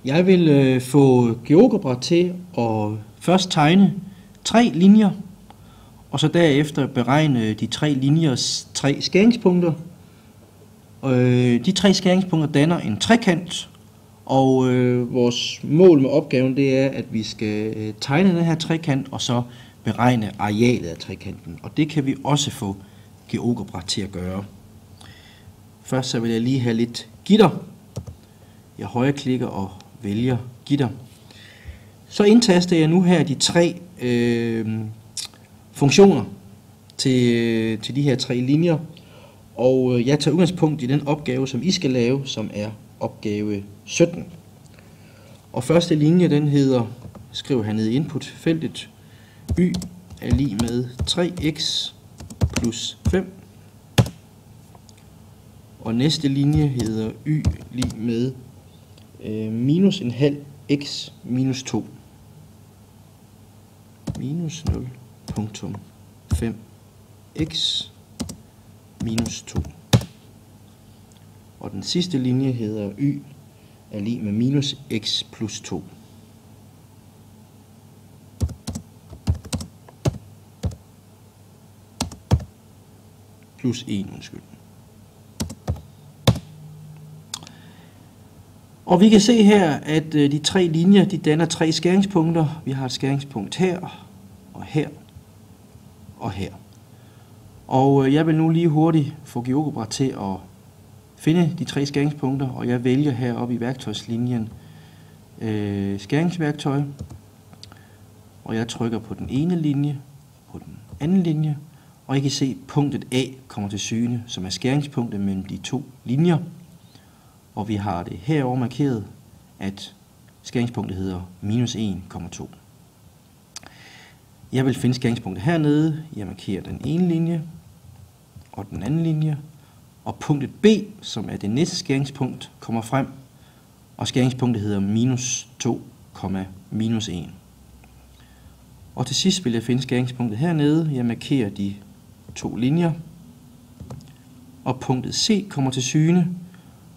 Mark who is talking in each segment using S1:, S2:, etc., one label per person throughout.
S1: Jeg vil få GeoGebra til at først tegne 3 linjer, og så derefter beregne de 3 linjers 3 skæringspunkter. De 3 skæringspunkter danner en trekant, og vores mål med opgaven det er, at vi skal tegne den her trekant, og så beregne arealet af trekanten. Og det kan vi også få GeoGebra til at gøre. Først så vil jeg lige have lidt gitter. Jeg højreklikker og vælger gitter. Så indtaster jeg nu her de 3 funktioner til de her 3 linjer. Og jeg tager udgangspunkt i den opgave, som I skal lave, som er opgave 17. Og første linje, den hedder, skriver hernede i inputfeltet, y er lig med 3x plus 5. Og næste linje hedder y lig med minus en halv x minus 2. Minus 0,5 x minus 2. Og den sidste linje hedder y er lig med minus x plus 2. Plus 1, undskyld. Og vi kan se her, at de 3 linjer, de danner 3 skæringspunkter. Vi har et skæringspunkt her, og her, og her. Og jeg vil nu lige hurtigt få GeoGebra til at finde de 3 skæringspunkter, og jeg vælger heroppe i værktøjslinjen skæringsværktøj. Og jeg trykker på den ene linje, på den anden linje, og I kan se, at punktet A kommer til syne, som er skæringspunktet mellem de 2 linjer. Og vi har det herovre markeret, at skæringspunktet hedder minus 1,2. Jeg vil finde skæringspunktet hernede. Jeg markerer den ene linje og den anden linje. Og punktet B, som er det næste skæringspunkt, kommer frem. Og skæringspunktet hedder minus 2, minus 1. Og til sidst vil jeg finde skæringspunktet hernede. Jeg markerer de 2 linjer. Og punktet C kommer til syne.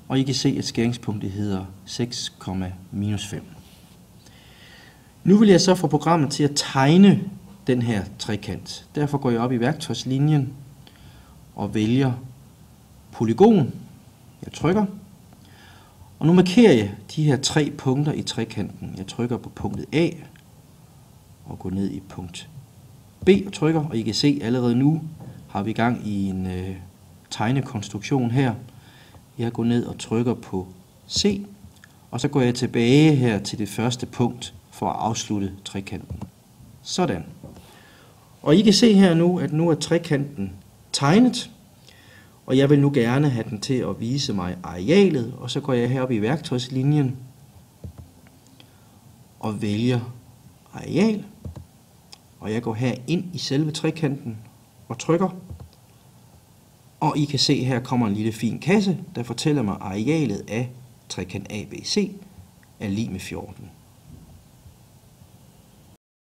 S1: Og I kan se, at skæringspunktet hedder 6, minus 5. Nu vil jeg så få programmet til at tegne den her trekant. Derfor går jeg op i værktøjslinjen og vælger polygon. Jeg trykker. Og nu markerer jeg de her 3 punkter i trekanten. Jeg trykker på punktet A og går ned i punkt B og trykker. Og I kan se, allerede nu har vi gang i en tegnekonstruktion her. Jeg går ned og trykker på C, og så går jeg tilbage her til det første punkt for at afslutte trekanten. Sådan. Og I kan se her nu, at nu er trekanten tegnet, og jeg vil nu gerne have den til at vise mig arealet, og så går jeg heroppe i værktøjslinjen og vælger areal, og jeg går her ind i selve trekanten og trykker. Og I kan se, her kommer en lille fin kasse, der fortæller mig, at arealet af trekant ABC er lig med 14.